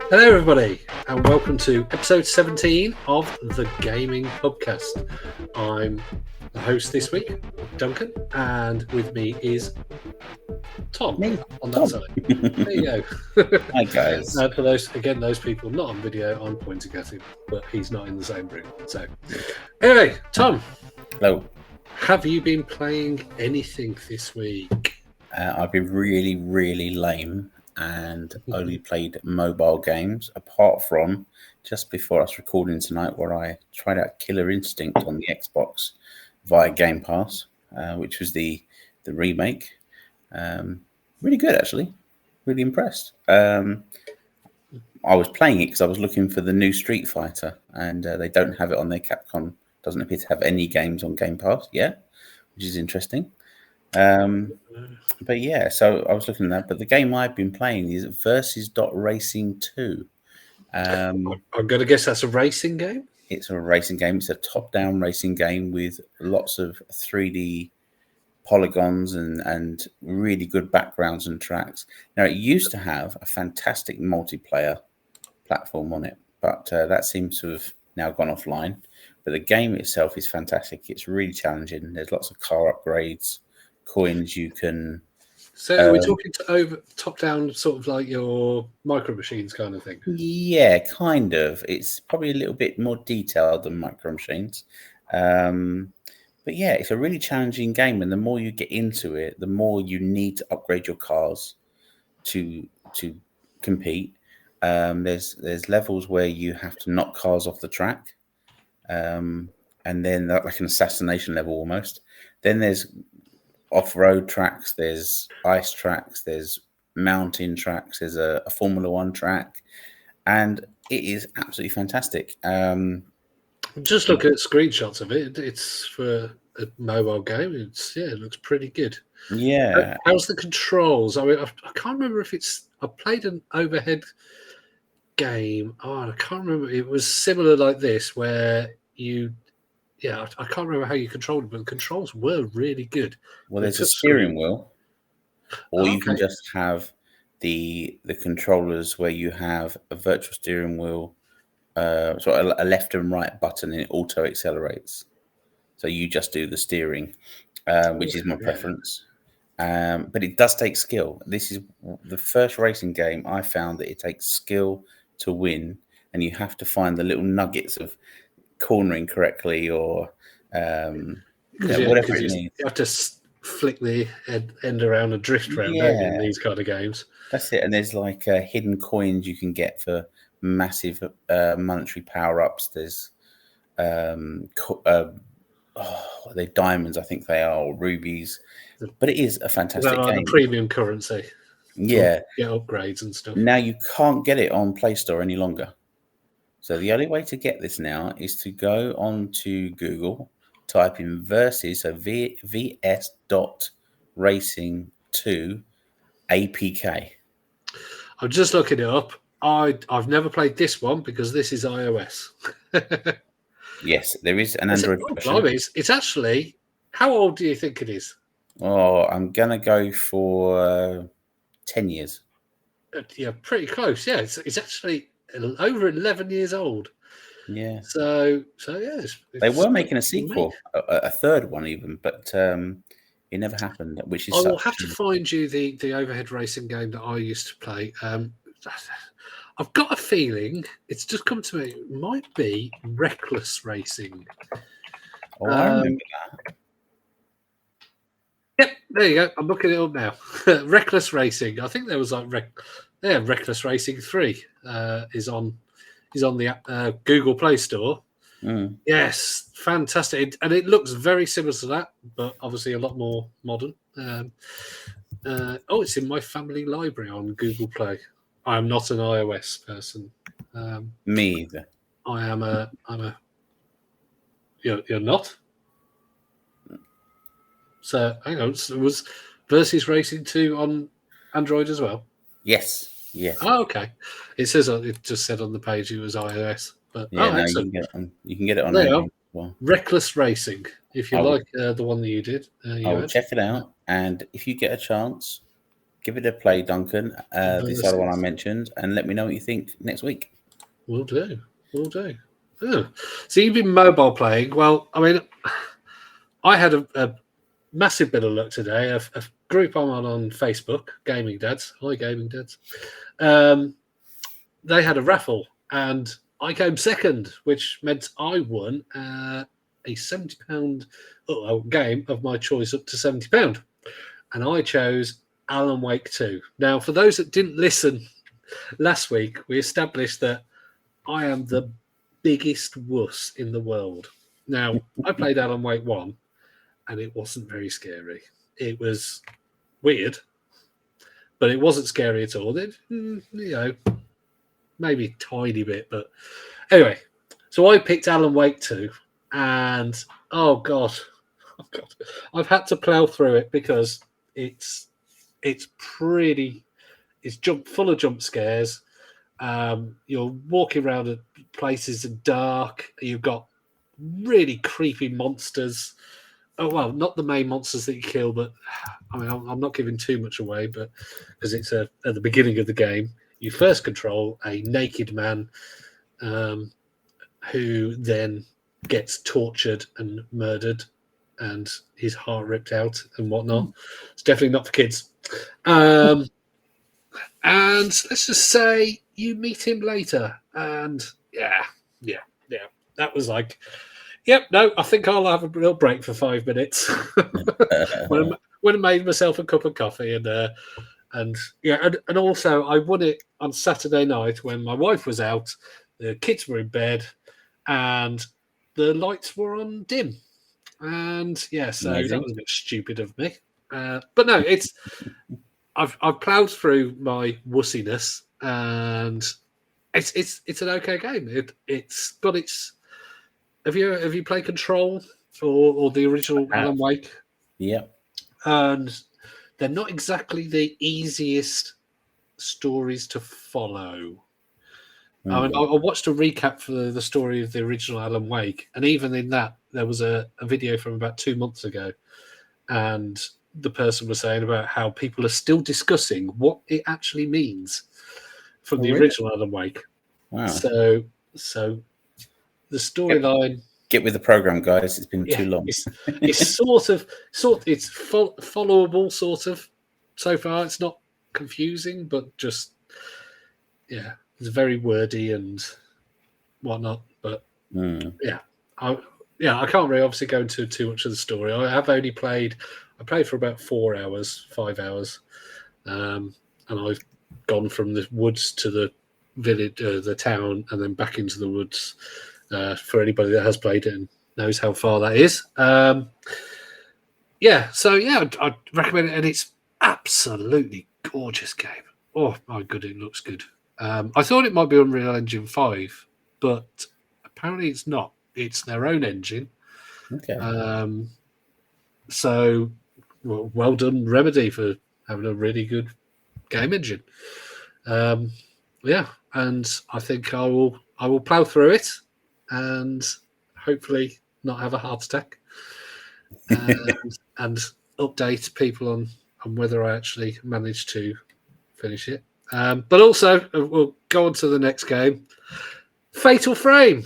Hello, everybody, and welcome to episode 17 of the Gaming Pubcast. I'm the host this week, Duncan, and with me is Tom Me, on Tom. that side. There you go. Hi guys. For those people not on video, I'm pointing at him, but he's not in the same room. So, anyway, Tom, Hello. have you been playing anything this week? I've been really lame and only played mobile games, apart from just before us recording tonight, where I tried out Killer Instinct on the Xbox via Game Pass, which was the remake. Really good, actually. Really impressed. I was playing it because I was looking for the new Street Fighter, and they don't have it on their Capcom. Doesn't appear to have any games on Game Pass yet, which is interesting. But yeah, so I was looking at that. But the game I've been playing is Versus.Racing 2. I'm going to guess that's a racing game. It's a racing game. It's a top-down racing game with lots of 3D polygons and really good backgrounds and tracks. Now, it used to have a fantastic multiplayer platform on it, but that seems to have now gone offline. But the game itself is fantastic. It's really challenging. There's lots of car upgrades, coins you can. So are we talking top down, sort of like your Micro Machines kind of thing? Yeah, kind of. It's probably a little bit more detailed than Micro Machines. But yeah, it's a really challenging game, and the more you get into it, the more you need to upgrade your cars to compete. There's levels where you have to knock cars off the track, and then like an assassination level almost. Then there's off-road tracks, there's ice tracks, there's mountain tracks, there's a Formula One track, and it is absolutely fantastic. Just look at screenshots of it. It's for a mobile game. It looks pretty good. Yeah. How's the controls? I mean, I can't remember if I played an overhead game. I can't remember. It was similar like this, where I can't remember how you controlled it, but the controls were really good. Well, there's a steering wheel, or you can just have the controllers where you have a virtual steering wheel, so a left and right button, and it auto accelerates. So you just do the steering, which is my preference. But it does take skill. This is the first racing game I found that it takes skill to win, and you have to find the little nuggets of cornering correctly or whatever it needs. You have to flick the end around and drift around in these kind of games. That's it. And there's like hidden coins you can get for massive monetary power-ups. There's they're diamonds, I think they are, or rubies. But it is a fantastic game. The premium currency. Yeah. Get upgrades and stuff. Now you can't get it on Play Store any longer. So the only way to get this now is to go on to Google, type in Versus, so VS.Racing2 APK. I'm just looking it up. I've never played this one because this is iOS. Yes, there is an Android version. It's actually, how old do you think it is? Oh, I'm going to go for 10 years. Yeah, pretty close. Yeah, it's actually over 11 years old. Yeah. So yeah. They were making a sequel, a third one even, but it never happened, which is I will have to find you the overhead racing game that I used to play. I've got a feeling it's just come to me. It might be Reckless Racing. Oh, I remember that. Yep, there you go. I'm looking it up now. Reckless Racing. I think there was like Reckless Racing 3 is on the Google Play Store. Mm. Yes, fantastic. And it looks very similar to that, but obviously a lot more modern. It's in my family library on Google Play. I am not an iOS person. Me either. I'm a. You're not. So hang on. So it was Versus Racing 2 on Android as well. Yes. Yes. Oh, okay. It says it just said on the page it was iOS, but you can get it on Android as well. Reckless Racing. If you like the one that you did, I'll check it out, and if you get a chance, give it a play, Duncan. This other one I mentioned, and let me know what you think next week. Will do. Oh. So you've been mobile playing. Well, I mean, I had a massive bit of luck today. A group I'm on Facebook, Gaming Dads. Hi, Gaming Dads. They had a raffle, and I came second, which meant I won a £70 game of my choice up to £70. And I chose Alan Wake 2. Now, for those that didn't listen last week, we established that I am the biggest wuss in the world. Now, I played Alan Wake 1, and it wasn't very scary. It was weird, but it wasn't scary at all. Maybe a tiny bit, but anyway. So I picked Alan Wake 2, and oh god, I've had to plow through it because it's full of jump scares. You're walking around at places in dark. You've got really creepy monsters. Oh well, not the main monsters that you kill, but I mean, I'm not giving too much away, but because it's at the beginning of the game, you first control a naked man who then gets tortured and murdered, and his heart ripped out and whatnot. It's definitely not for kids. And let's just say you meet him later, and yeah, that was like, yep, no, I think I'll have a real break for 5 minutes. when I made myself a cup of coffee, and also I won it on Saturday night when my wife was out, the kids were in bed, and the lights were on dim. And yeah, so Amazing. That was a bit stupid of me. But no, I've ploughed through my wussiness, and it's an okay game. It's got its. Have you played Control or the original Alan Wake? Yeah. And they're not exactly the easiest stories to follow. I mean, I watched a recap for the story of the original Alan Wake, and even in that, there was a video from about 2 months ago, and the person was saying about how people are still discussing what it actually means from the original Alan Wake. Wow. So the storyline. Get with the program, guys. It's been too long. It's it's followable, sort of. So far, it's not confusing, but just it's very wordy and whatnot. But I can't really obviously go into too much of the story. I played for about 4 hours, 5 hours, and I've gone from the woods to the village, the town, and then back into the woods. For anybody that has played it and knows how far that is. I'd recommend it, and it's absolutely gorgeous game. Oh my god, it looks good. I thought it might be Unreal Engine 5, but apparently it's not. It's their own engine. Okay. So well done, Remedy, for having a really good game engine. And I think I will plow through it and hopefully not have a heart attack, and update people on whether I actually managed to finish it. But also, we'll go on to the next game, Fatal Frame.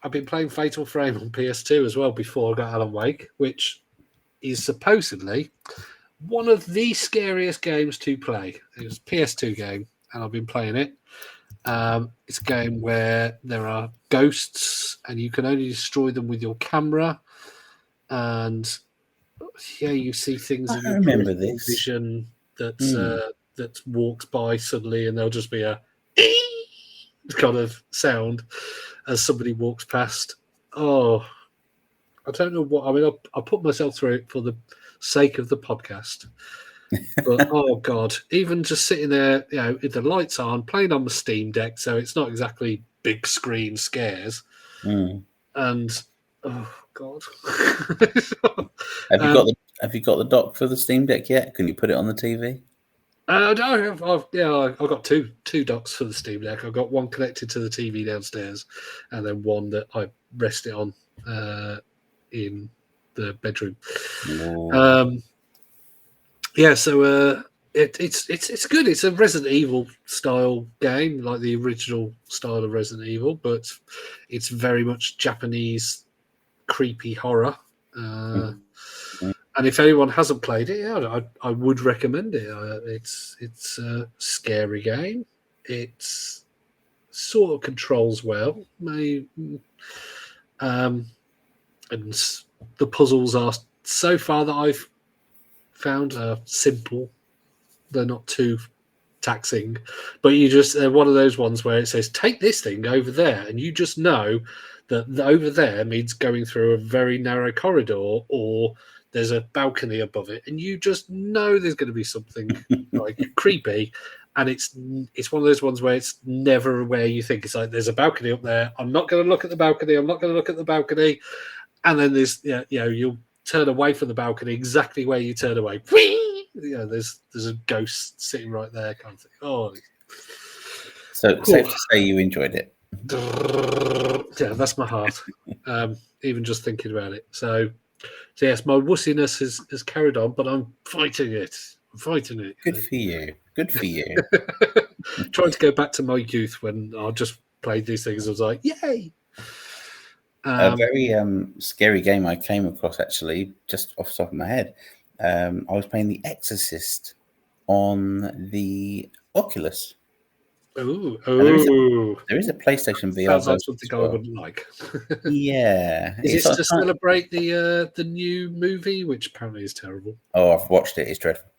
I've been playing Fatal Frame on PS2 as well before I got Alan Wake, which is supposedly one of the scariest games to play. It was a PS2 game, and I've been playing it. It's a game where there are ghosts, and you can only destroy them with your camera. And you see things in your vision that walks by suddenly, and there'll just be a kind of sound as somebody walks past. Oh, I don't know what. I mean, I put myself through it for the sake of the podcast. But oh god, even just sitting there, if the lights on, playing on the Steam Deck, so it's not exactly big screen scares. And oh god, have you got the dock for the Steam Deck yet? Can you put it on the TV? I've got two docks for the Steam Deck. I've got one connected to the TV downstairs, and then one that I rest it on in the bedroom. Oh. So It's good. It's a Resident Evil style game, like the original style of Resident Evil, but it's very much Japanese creepy horror. And if anyone hasn't played it, I would recommend it. It's a scary game. It's sort of controls well, and the puzzles are so far that I've found simple. They're not too taxing, but they're one of those ones where it says take this thing over there, and you just know that the over there means going through a very narrow corridor, or there's a balcony above it, and you just know there's going to be something like creepy. And it's one of those ones where it's never where you think. It's like there's a balcony up there. I'm not going to look at the balcony. I'm not going to look at the balcony. And then there's you'll turn away from the balcony exactly where you turn away. There's a ghost sitting right there, kind of thing. Oh, so safe to say you enjoyed it. Yeah, that's my heart. Even just thinking about it. So yes, my wussiness has carried on, but I'm fighting it. Good for you. Good for you. Trying to go back to my youth when I just played these things. I was like, yay! A very scary game I came across, actually, just off the top of my head. I was playing The Exorcist on the Oculus. Oh! There is a PlayStation VR. Sounds like something I wouldn't like. Yeah. Is it to celebrate the new movie, which apparently is terrible? Oh, I've watched it. It's dreadful.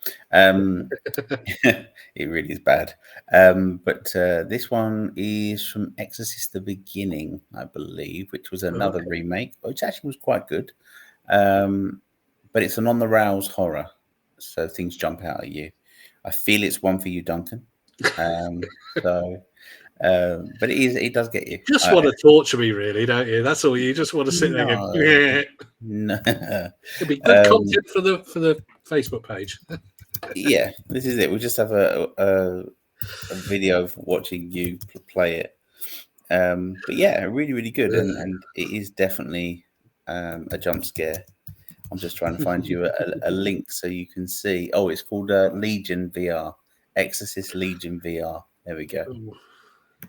It really is bad. But this one is from Exorcist: The Beginning, I believe, which was another remake, which actually was quite good. But it's an on-the-rails horror, so things jump out at you. I feel it's one for you, Duncan. But it does get you. Just want to torture me, really, don't you? That's all. You just want to sit there and go, yeah. No. It'd be good content for the Facebook page. Yeah, this is it. We'll just have a video of watching you play it. But yeah, really, really good, and it is definitely a jump scare. I'm just trying to find you a link so you can see. Oh, it's called Legion VR, Exorcist Legion VR. There we go.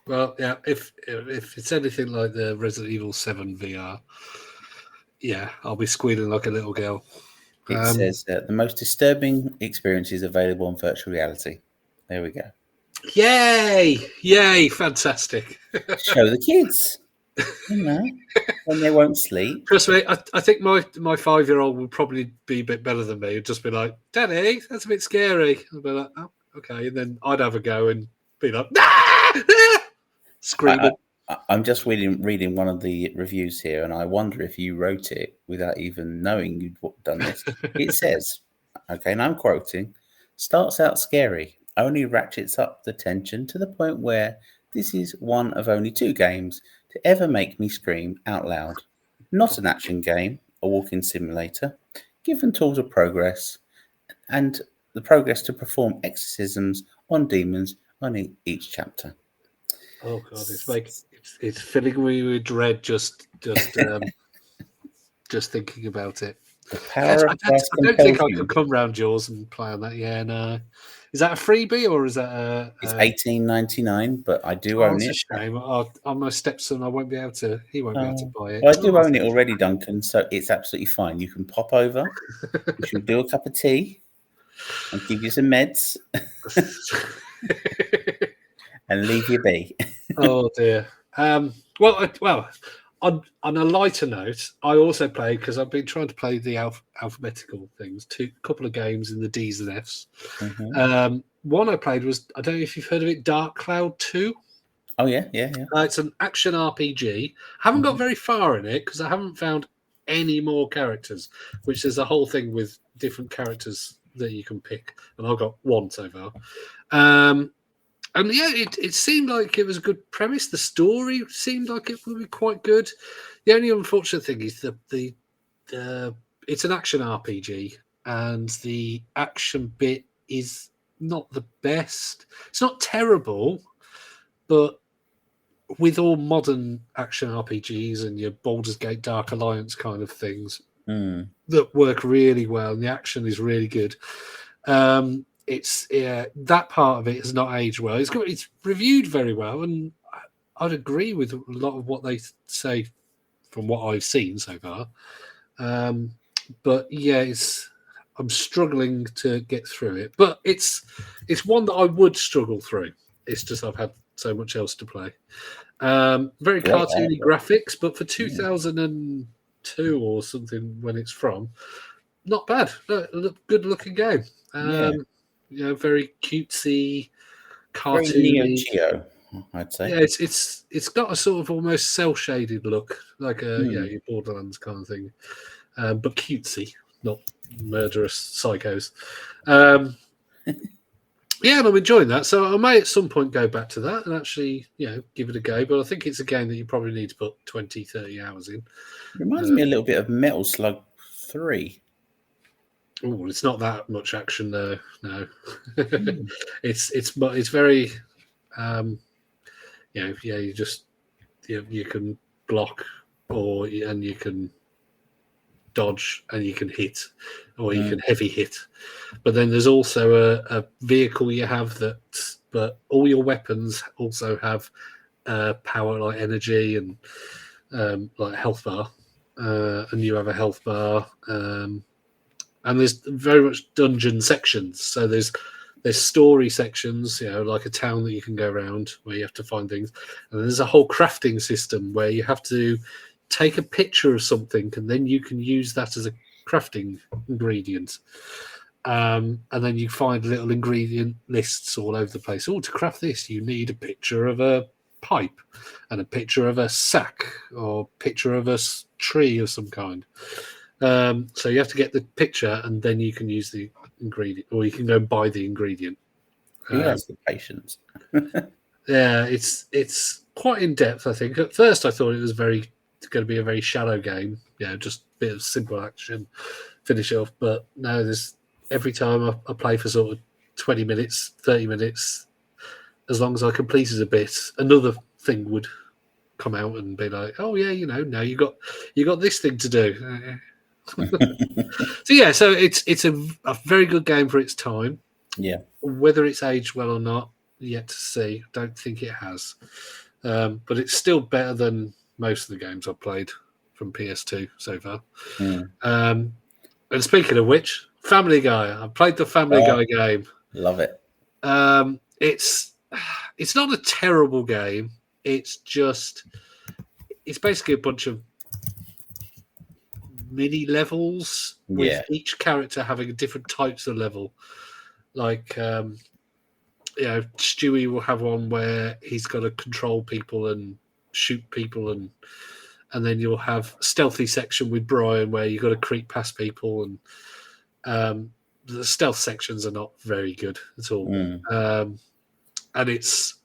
Well, yeah, if it's anything like the Resident Evil 7 VR, yeah, I'll be squealing like a little girl. It says the most disturbing experiences available on virtual reality. There we go. Yay! Fantastic. Show the kids, when they won't sleep. Trust me, I think my 5-year-old will probably be a bit better than me. It'd just be like, Daddy, that's a bit scary. I'd be like, oh, okay. And then I'd have a go and be like, screaming. I'm just reading one of the reviews here, and I wonder if you wrote it without even knowing you'd done this. It says, okay, and I'm quoting, starts out scary, only ratchets up the tension to the point where this is one of only 2 games to ever make me scream out loud. Not an action game, a walking simulator, given tools of progress, and the progress to perform exorcisms on demons on each chapter. Oh God, it's filling me with dread just thinking about it. The power of I don't think I could come round yours and play on that. Yeah, no. Is that a freebie or is that It's $18.99, but I do own it. It's a shame. On my stepson, he won't be able to buy it. Well, I do own it already, Duncan, so it's absolutely fine. You can pop over, we should do a cup of tea, and give you some meds, and leave you be. Oh dear. Well. On a lighter note, I also played, because I've been trying to play the alphabetical things, a couple of games in the D's and F's. Mm-hmm. One I played was, I don't know if you've heard of it, Dark Cloud 2. Oh, yeah. It's an action RPG. I haven't got very far in it because I haven't found any more characters, which is a whole thing with different characters that you can pick. And I've got one so far. And yeah, it seemed like it was a good premise. The story seemed like it would be quite good. The only unfortunate thing is the it's an action RPG, and the action bit is not the best. It's not terrible, but with all modern action RPGs and your Baldur's Gate Dark Alliance kind of things that work really well, and the action is really good. it's that part of it has not aged well. It's reviewed very well, and I'd agree with a lot of what they say from what I've seen so far. But yeah, I'm struggling to get through it. But it's one that I would struggle through. It's just I've had so much else to play. Very Great. cartoony graphics, but for Yeah. 2002 or something when it's from, not bad. Good looking game. Yeah. You know, very cutesy, Very Neo cartoony. Geo, I'd say. Yeah, it's got a sort of almost cell shaded look, like your Borderlands kind of thing, but cutesy, not murderous psychos. Yeah, and I'm enjoying that. So I may at some point go back to that and actually, give it a go. But I think it's a game that you probably need to put 20, 30 hours in. Reminds me a little bit of Metal Slug 3. Oh, it's not that much action though. No, it's very, you just you can block and you can dodge and you can hit, or you can heavy hit. But then there's also a vehicle you have but all your weapons also have power, like energy and like health bar, and you have a health bar. And there's very much dungeon sections. So there's story sections, like a town that you can go around where you have to find things. And there's a whole crafting system where you have to take a picture of something and then you can use that as a crafting ingredient. And then you find little ingredient lists all over the place. Oh, to craft this, you need a picture of a pipe and a picture of a sack or picture of a tree of some kind. So you have to get the picture and then you can use the ingredient, or you can go and buy the ingredient. Who has the patience? Yeah, it's quite in depth, I think. At first I thought it was going to be a very shallow game, just a bit of simple action, finish it off. But no, every time I play for sort of 20 minutes, 30 minutes, as long as I completed a bit, another thing would come out and be like, oh yeah, now you got this thing to do. So it's a very good game for its time. Yeah. Whether it's aged well or not, yet to see. Don't think it has, but it's still better than most of the games I've played from PS2 so far. And speaking of which, Family Guy. I played the Family Guy game. Love it. It's not a terrible game. It's basically a bunch of mini levels with each character having different types of level. Like, Stewie will have one where he's got to control people and shoot people, and then you'll have stealthy section with Brian where you've got to creep past people, and the stealth sections are not very good at all. And it's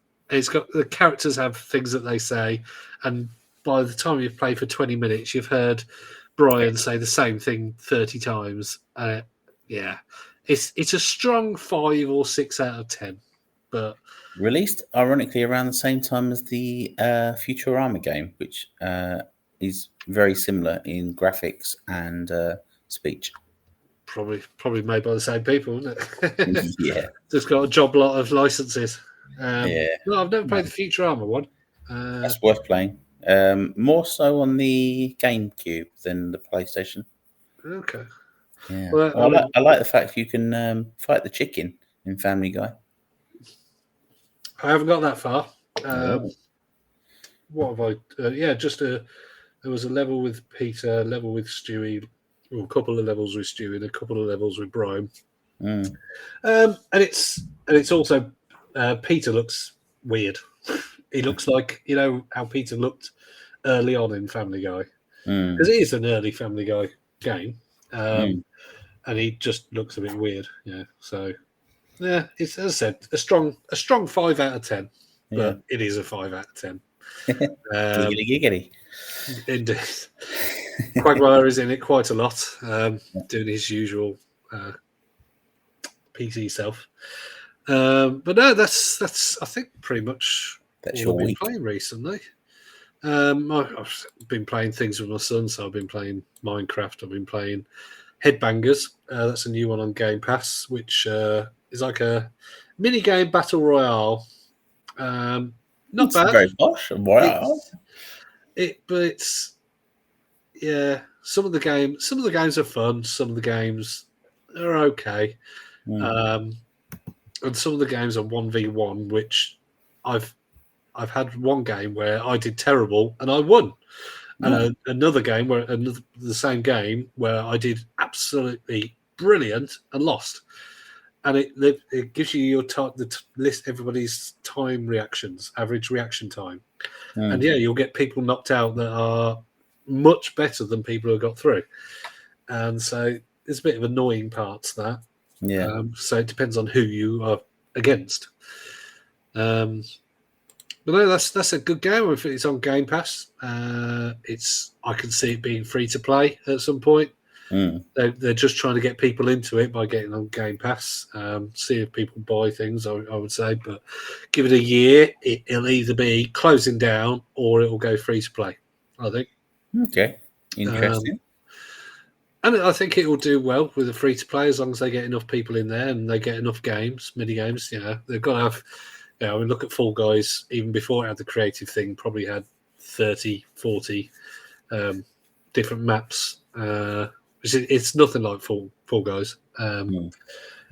got, the characters have things that they say, and by the time you've played for 20 minutes, you've heard Brian say the same thing 30 times. It's a strong 5 or 6 out of 10. But released ironically around the same time as the Futurama game, which is very similar in graphics and speech. Probably made by the same people, isn't it? Yeah, just got a job lot of licenses. Yeah, no, I've never played the Futurama one. that's worth playing. More so on the GameCube than the PlayStation. Okay. Yeah. Well, I like the fact you can fight the chicken in Family Guy. I haven't got that far. What have I? There was a level with Peter, a level with Stewie, or a couple of levels with Stewie, and a couple of levels with Brian. And it's also Peter looks weird. He looks like how Peter looked early on in Family Guy, because it is an early Family Guy game, and he just looks a bit weird. So yeah, it's, as I said, a strong 5 out of 10, but it is a 5 out of 10. Giggity. Indeed. Quagmire is in it quite a lot, doing his usual PC self. But no, that's I think pretty much That's all your I've been week. playing recently. I've been playing things with my son, so I've been playing Minecraft. I've been playing Headbangers. That's a new one on Game Pass, which It's like a mini game battle royale. Not It's bad. very posh. Wow. But it's yeah. Some of the games are fun. Some of the games are okay. Mm. And some of the games are 1v1, which I've had one game where I did terrible and I won, and Oh, another game where the same game where I did absolutely brilliant and lost. And it gives you your list everybody's time reactions, average reaction time, and mm. yeah, you'll get people knocked out that are much better than people who got through, and so there's a bit of annoying parts that. Yeah. So it depends on who you are against. Um, but no, that's a good game. If it's on Game Pass, I can see it being free to play at some point. Mm. They're just trying to get people into it by getting on Game Pass. See if people buy things. I would say, but give it a year, it'll either be closing down or it will go free to play. I think. Okay. Um, Interesting. And I think it will do well with the free to play as long as they get enough people in there and they get enough games, mini games. They've got to have. I mean, look at Fall Guys. Even before it had the creative thing, probably had 30, 40 different maps. It's nothing like Fall Guys. Mm.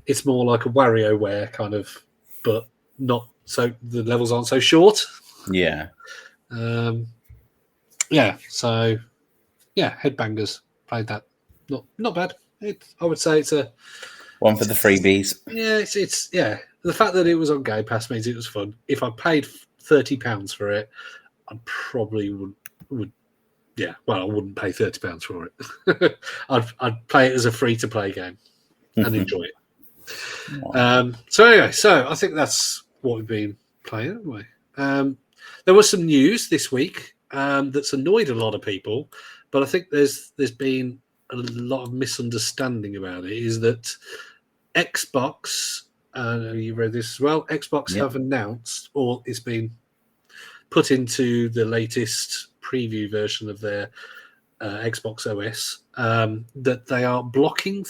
It's more like a WarioWare kind of, but not so the levels aren't so short. Yeah. So Headbangers played that. Not bad. I would say it's a One for the freebies. yeah. It's yeah. The fact that it was on Game Pass means it was fun. If I paid £30 for it, I probably would. Yeah, well, I wouldn't pay £30 for it. I'd play it as a free to play game and enjoy it. So I think that's what we've been playing, haven't we? There was some news this week that's annoyed a lot of people, but I think there's been a lot of misunderstanding about it. Is that Xbox? You read this as well. Xbox Yep. have announced, or it's been put into the latest preview version of their Xbox OS, that they are blocking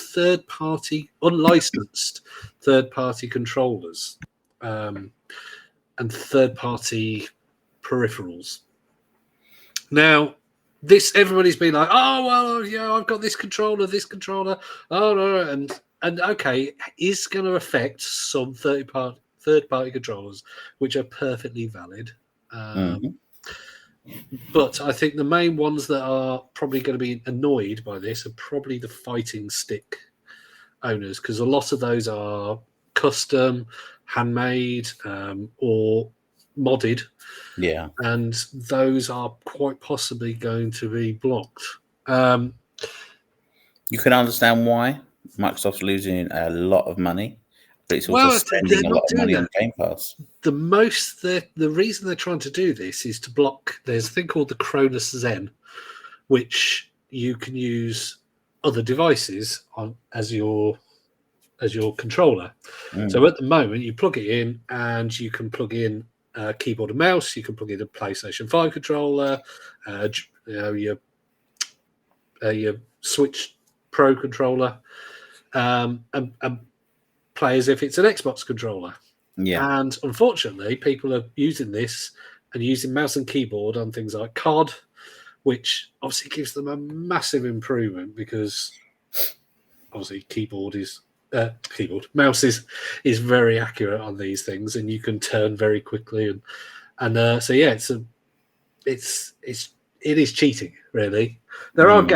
unlicensed third-party controllers and third-party peripherals. Now, everybody's been like, oh well, yeah, I've got this controller, oh no, and okay, is going to affect some third-party controllers, which are perfectly valid. Mm-hmm. But I think the main ones that are probably going to be annoyed by this are probably the fighting stick owners, because a lot of those are custom, handmade, or modded, Yeah. and those are quite possibly going to be blocked. Um, You can understand why Microsoft's losing a lot of money, but it's also well, they're spending a lot not of doing money on that. Game Pass. The reason they're trying to do this is to block. There's a thing called the Cronus Zen, which you can use other devices on as your controller. Mm. So at the moment, you plug it in, and you can plug in a keyboard and mouse. You can plug in a PlayStation 5 controller, your Switch Pro controller, and play as if it's an Xbox controller. Yeah. And unfortunately, people are using this and using mouse and keyboard on things like COD, which obviously gives them a massive improvement because obviously mouse is very accurate on these things, and you can turn very quickly, and so yeah, it is cheating, really. There are some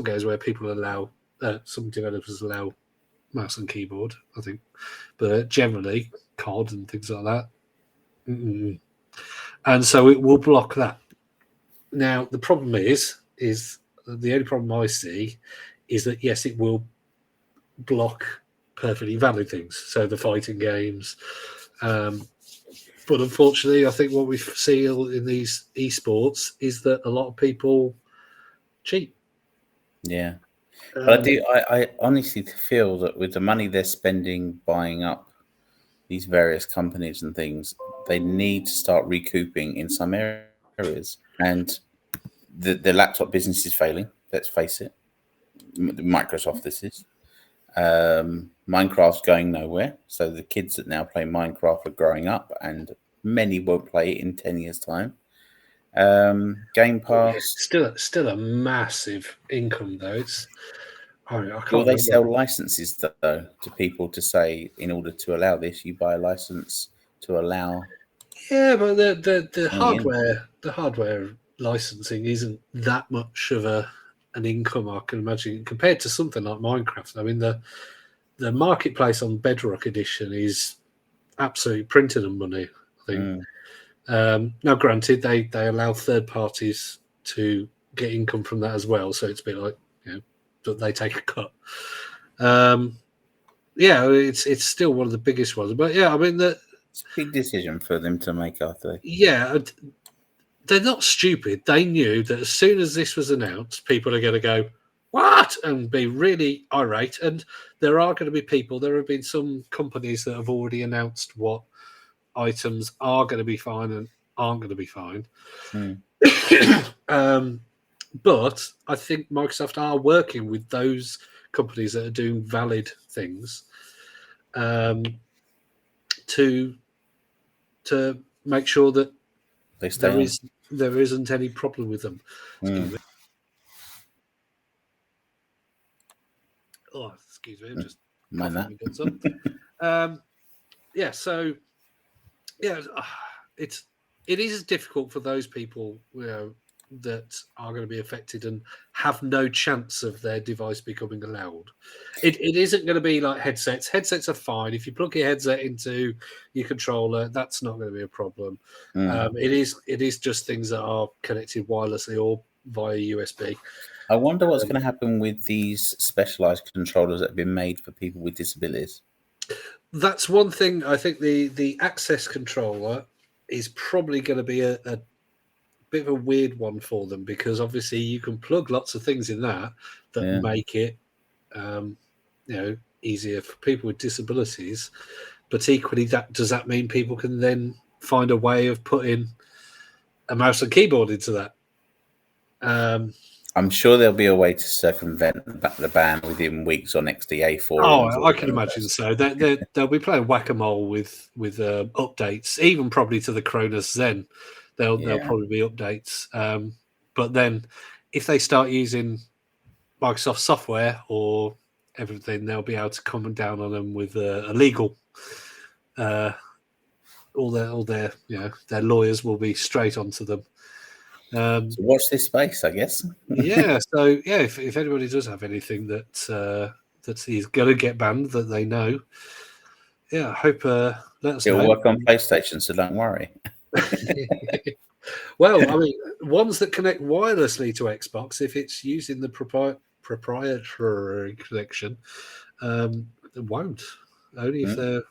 games where people allow some developers allow mouse and keyboard, I think, but generally COD and things like that. Mm-mm. And so it will block that. Now the problem is the only problem I see is that yes, it will block perfectly valid things, so the fighting games. But unfortunately, I think what we see in these esports is that a lot of people cheat. Yeah. But I honestly feel that with the money they're spending buying up these various companies and things, they need to start recouping in some areas. And the laptop business is failing. Let's face it. Microsoft, this is. Minecraft's going nowhere, so the kids that now play Minecraft are growing up, and many won't play it in 10 years' time. Game Pass. Still a massive income though. I Will can't they remember. sell licenses though to people to say, in order to allow this, you buy a license to allow Yeah, but the money in? hardware licensing isn't that much of an income, I can imagine, compared to something like Minecraft. I mean, the marketplace on Bedrock Edition is absolutely printing them money, I think. Mm. Now, granted, they allow third parties to get income from that as well, so it's a bit like, that they take a cut. Yeah, it's still one of the biggest ones, but yeah, I mean It's a big decision for them to make, I think. yeah, they're not stupid. They knew that as soon as this was announced, people are going to go, what? And be really irate. And there are going to be people, there have been some companies that have already announced what items are going to be fine and aren't going to be fine. Mm. But I think Microsoft are working with those companies that are doing valid things to make sure that They stay on. there isn't any problem with them. Excuse me. Oh, excuse me, I'm just coughing my guts up. Yeah, so yeah, it is difficult for those people, that are going to be affected and have no chance of their device becoming allowed. It isn't going to be like headsets. Headsets are fine. If you plug your headset into your controller, that's not going to be a problem. It is just things that are connected wirelessly or via USB. I wonder what's going to happen with these specialized controllers that have been made for people with disabilities. That's one thing. I think the access controller is probably going to be a bit of a weird one for them, because obviously you can plug lots of things in that make it easier for people with disabilities, but equally does that mean people can then find a way of putting a mouse and keyboard into that? I'm sure there'll be a way to circumvent the ban within weeks or next to A4. Oh, I can imagine so. They'll be playing whack-a-mole with updates, even probably to the Cronus Zen. There'll probably be updates. But then, if they start using Microsoft software or everything, they'll be able to come down on them with illegal. All their their lawyers will be straight onto them. So watch this space, I guess. Yeah. So yeah, if anybody does have anything that is going to get banned that they know, yeah, I hope let us know. It'll work on PlayStation, so don't worry. Well, I mean, ones that connect wirelessly to Xbox, if it's using the proprietary connection, won't. Only if they're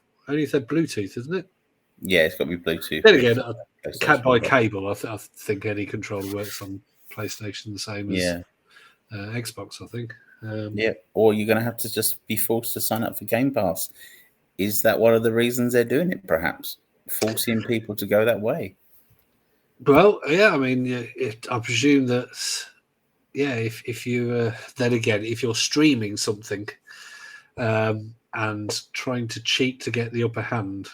Bluetooth, isn't it? Yeah, it's got to be Bluetooth. Then again, by cable, I think any controller works on PlayStation the same as Xbox, I think. Or you're going to have to just be forced to sign up for Game Pass. Is that one of the reasons they're doing it, perhaps? Forcing people to go that way? Well, yeah, I mean, I presume that, if you, then again, if you're streaming something and trying to cheat to get the upper hand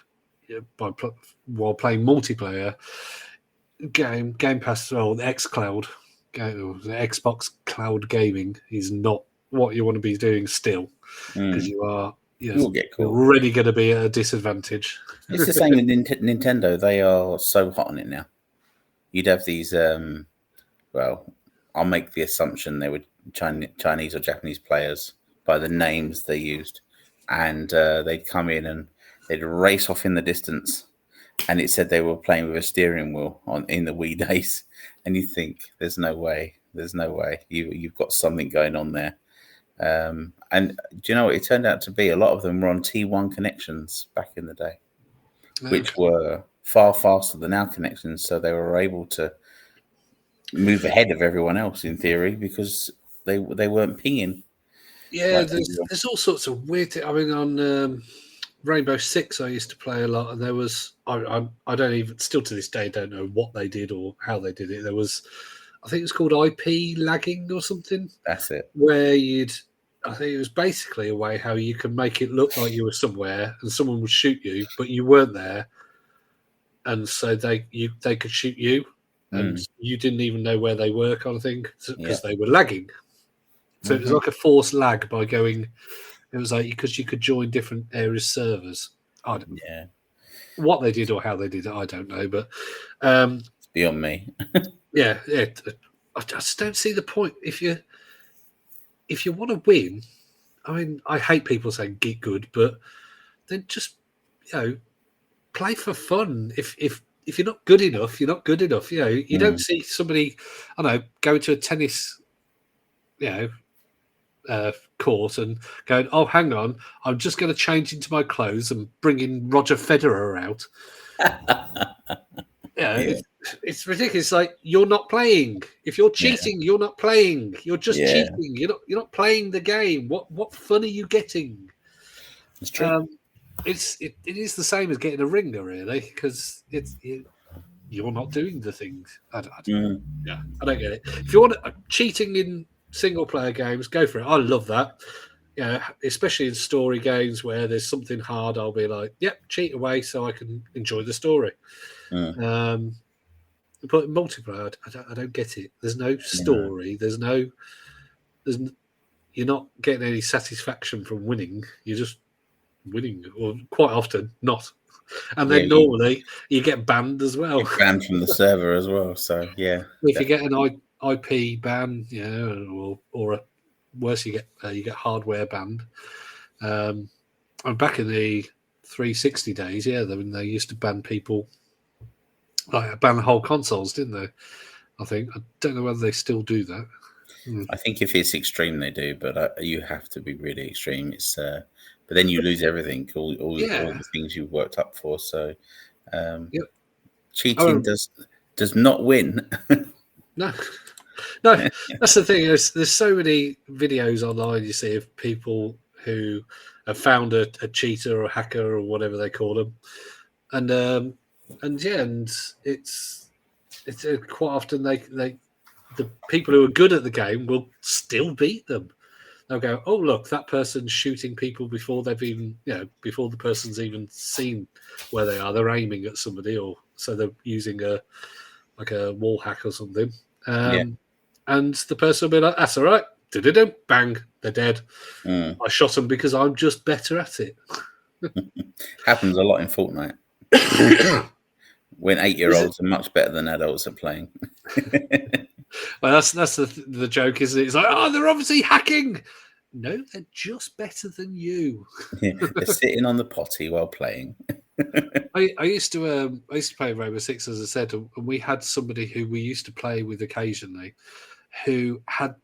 while playing multiplayer, Game Pass or the xCloud, the Xbox Cloud Gaming is not what you want to be doing still, because you are already going to be at a disadvantage. It's the same with Nintendo. They are so hot on it now. You'd have these, well, I'll make the assumption they were Chinese or Japanese players by the names they used, and they'd come in and they'd race off in the distance, and it said they were playing with a steering wheel in the Wii days, and you think, there's no way, you've got something going on there. And do you know what it turned out to be? A lot of them were on T1 connections back in the day, which were far faster than our connections, so they were able to move ahead of everyone else in theory because they weren't pinging. Yeah, there's all sorts of weird things. I mean, on Rainbow Six, I used to play a lot, and there was I don't even still to this day don't know what they did or how they did it. There was, I think it's called IP lagging or something. That's it. Where you'd I think it was basically a way how you can make it look like you were somewhere and someone would shoot you, but you weren't there, and so they could shoot you, and you didn't even know where they were, kind of thing, because they were lagging. So it was like a forced lag by going. It was like because you could join different areas servers. What they did or how they did it, I don't know, but it's beyond me. yeah, I just don't see the point. If you want to win, I mean, I hate people saying get good, but then just play for fun. If you're not good enough, you're not good enough. You don't see somebody, I don't know, go to a tennis, court and going, oh, hang on, I'm just going to change into my clothes and bring in Roger Federer out. It's ridiculous. Like, you're not playing. If you're cheating, you're not playing. You're just cheating. You're not playing the game. What fun are you getting? It's true. It is the same as getting a ringer, really, because you're not doing the things. I don't get it. If you want cheating in single player games, go for it. I love that. Especially in story games where there's something hard, I'll be like, yep, cheat away so I can enjoy the story. But in multiplayer, I don't get it. There's no story. You're not getting any satisfaction from winning. You're just winning, or quite often not. And then normally you get banned as well. You're banned from the server as well. So if you get an IP ban, or worse, you get hardware banned. And back in the 360 days, they used to ban people, like ban the whole consoles, didn't they? I think. I don't know whether they still do that. I think if it's extreme, they do, but you have to be really extreme. It's but then you lose everything, all the things you've worked up for. So cheating does not win. No, that's the thing. There's so many videos online you see of people who have found a cheater or a hacker or whatever they call them, and it's quite often the people who are good at the game will still beat them. They'll go, oh look, that person's shooting people before they've even before the person's even seen where they are. They're aiming at somebody, or so they're using a wall hack or something. And the person will be like, that's all right. Bang, they're dead. I shot them because I'm just better at it. Happens a lot in Fortnite. When 8-year-olds are much better than adults at playing. Well, that's the joke, isn't it? It's like, oh, they're obviously hacking. No, they're just better than you. They're sitting on the potty while playing. I used to play Rainbow Six, as I said, and we had somebody who we used to play with occasionally, who had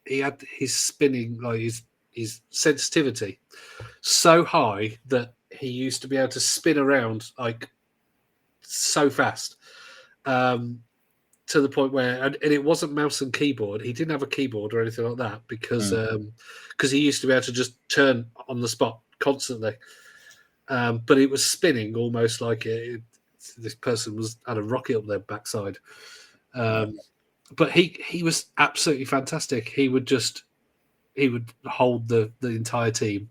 his spinning, like his sensitivity so high that he used to be able to spin around like so fast, to the point where, and it wasn't mouse and keyboard. He didn't have a keyboard or anything like that because he used to be able to just turn on the spot constantly. But it was spinning almost like this person had a rocket up their backside. But he was absolutely fantastic. He would hold the entire team,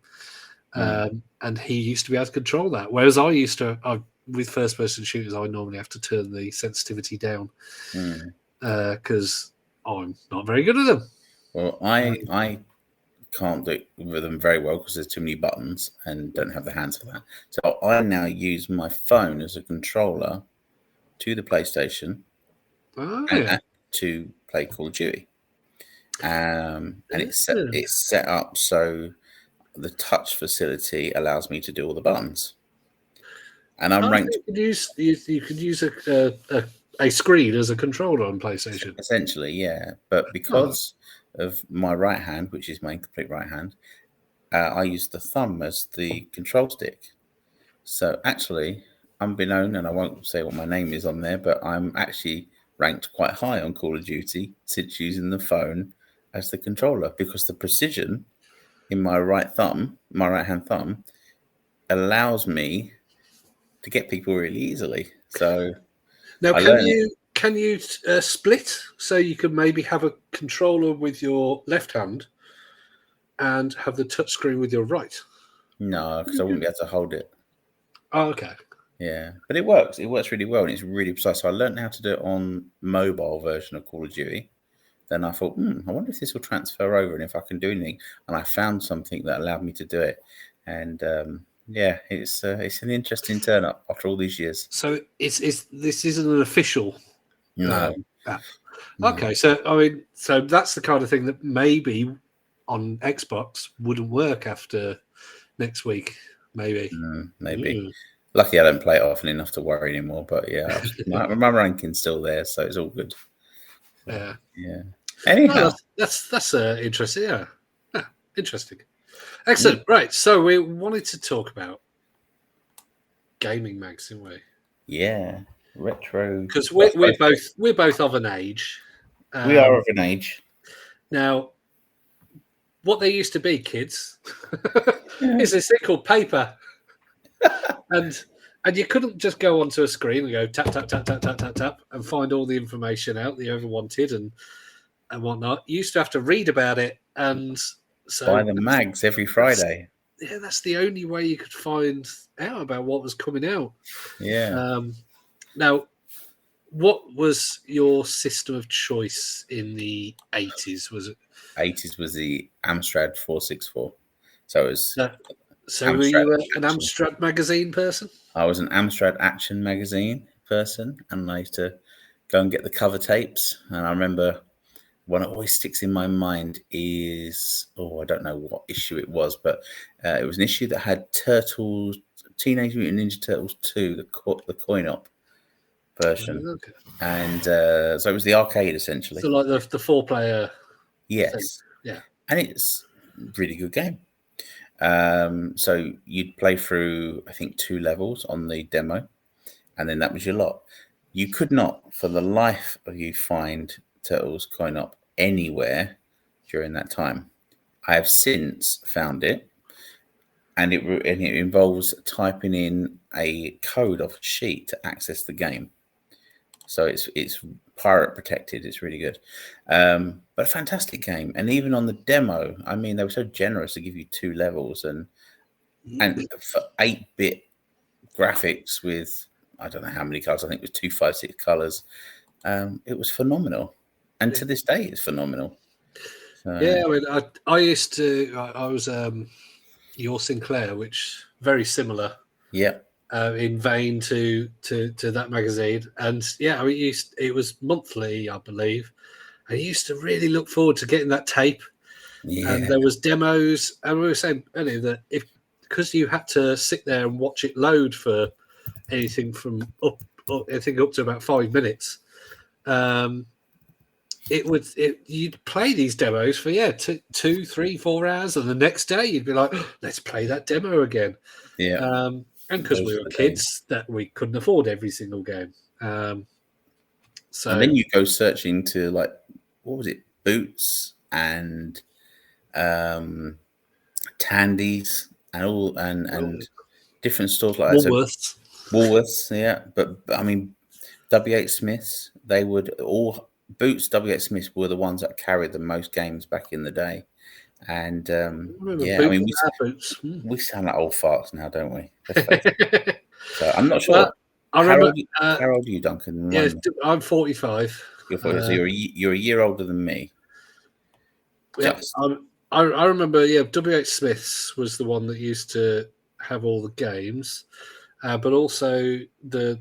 and he used to be able to control that. Whereas I used to, with first person shooters, I normally have to turn the sensitivity down because I'm not very good at them. Well, I can't do it with them very well because there's too many buttons and don't have the hands for that. So I now use my phone as a controller to the PlayStation to play Call of Duty. And it's set up so the touch facility allows me to do all the buttons. And I'm ranked. You could use a screen as a controller on PlayStation. Essentially, yeah. But because of my right hand, which is my incomplete right hand, I use the thumb as the control stick. So actually, unbeknown, and I won't say what my name is on there, but I'm actually ranked quite high on Call of Duty since using the phone as the controller, because the precision in my right hand thumb, allows me to get people really easily. So now, can you split so you can maybe have a controller with your left hand and have the touchscreen with your right? No, because I wouldn't be able to hold it. Oh, okay. Yeah, but it works. It works really well, and it's really precise. So I learned how to do it on mobile version of Call of Duty. Then I thought, I wonder if this will transfer over and if I can do anything. And I found something that allowed me to do it. And it's an interesting turn up after all these years. So this isn't an official No. app. No. Okay, so that's the kind of thing that maybe on Xbox wouldn't work after next week. Maybe. Maybe. Lucky I don't play it often enough to worry anymore. But yeah, my ranking's still there, so it's all good. Yeah. Yeah. Anyhow, that's interesting. Yeah, interesting. Excellent. Right. So we wanted to talk about gaming mags, didn't we? Yeah, retro. Because we're both of an age. We are of an age. Now, what they used to be, kids, is this thing called paper, and you couldn't just go onto a screen and go tap tap tap tap tap tap tap and find all the information out that you ever wanted and whatnot. You used to have to read about it, and so buy the mags every Friday. That's the only way you could find out about what was coming out. Yeah. Now, what was your system of choice in the 80s? Was it 80s was the Amstrad 464. So it was. So were you an Amstrad magazine person? I was an Amstrad Action magazine person, and I used to go and get the cover tapes. And I remember one that always sticks in my mind is, I don't know what issue it was, but it was an issue that had Turtles, Teenage Mutant Ninja Turtles 2, the coin-op version. Okay. And so it was the arcade, essentially. So like the 4-player. Yes. Thing. Yeah. And it's a really good game. So you'd play through, I think, 2 levels on the demo, and then that was your lot. You could not, for the life of you, find Turtles coin-op anywhere during that time. I have since found it, and it involves typing in a code off a sheet to access the game. So it's pirate protected. It's really good, but a fantastic game. And even on the demo, I mean, they were so generous to give you 2 levels, and for 8-bit graphics with I don't know how many colors. I think it was 256 colors. It was phenomenal, and to this day, it's phenomenal. So, yeah, I mean, I used to. I was Your Sinclair, which very similar. Yeah. In vein to that magazine, and yeah, I mean, it was monthly, I believe. I used to really look forward to getting that tape, and there was demos. And we were saying earlier that because you had to sit there and watch it load for anything from I think up to about 5 minutes. You'd play these demos for 2, 3, 4 hours, and the next day you'd be like, let's play that demo again. Yeah. And because we were kids, that we couldn't afford every single game. So and then you go searching to what was it, Boots and Tandy's and all and different stores like Woolworths. that. Woolworths, yeah. But I mean, W.H. Smiths, they would all Boots. W.H. Smiths were the ones that carried the most games back in the day. And we sound like old farts now, don't we? So I'm not sure. Well, I remember. How old are you, Duncan? Yeah, I'm 45. You're 45, so you're a year older than me. Yeah, I remember. Yeah, W.H. Smith's was the one that used to have all the games, but also this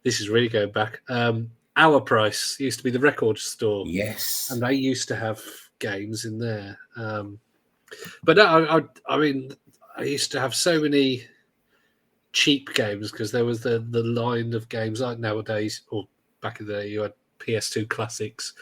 is really going back. Our Price used to be the record store. Yes, and they used to have games in there. But no, I mean, I used to have so many cheap games because there was the line of games like nowadays, or back in the day, you had PS2 classics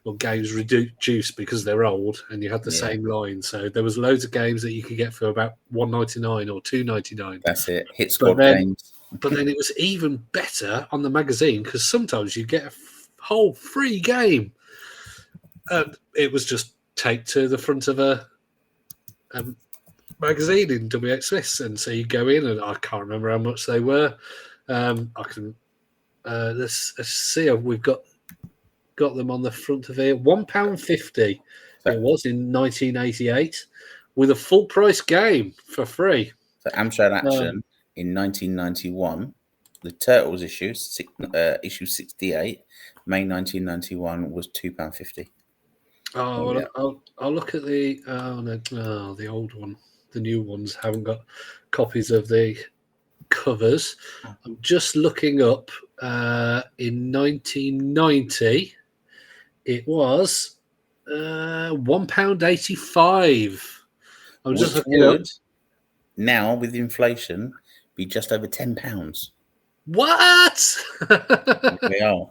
or games reduced because they're old, and you had the same line. So there was loads of games that you could get for about $1.99 or $2.99. That's it. Hit squad games. But then it was even better on the magazine because sometimes you get a whole free game. And it was just taped to the front of a magazine in W.H. Smith's, and so you go in, and I can't remember how much they were. I can let's see. We've got them on the front of here. £1.50 It was in 1988 with a full price game for free. So Amstrad Action in 1991, the Turtles issue 68, May 1991 was £2.50. Oh, well, I'll look at the the old one. The new ones haven't got copies of the covers. I'm just looking up. In 1990, it was £1.85. I'm just Which looking up. would now, with inflation, be just over £10. What? They are.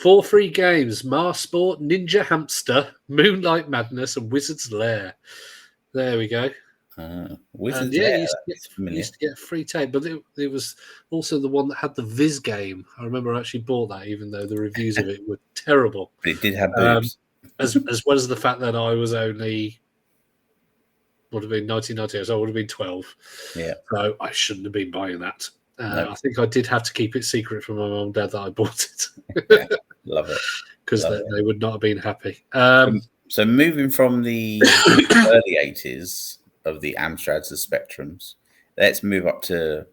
4 free games: Mars Sport, Ninja Hamster, Moonlight Madness, and Wizard's Lair. There we go. Wizard's Yeah, Lair, you familiar. used to get free tape, but it was also the one that had the Viz game. I remember I actually bought that, even though the reviews of it were terrible. But it did have boobs. As well as the fact that I was only, would have been 1990, so I would have been 12. Yeah. So I shouldn't have been buying that. No. I think I did have to keep it secret from my mum and dad that I bought it. Yeah, love it. Because they would not have been happy. So moving from the early 80s of the Amstrads, the Spectrums, let's move up to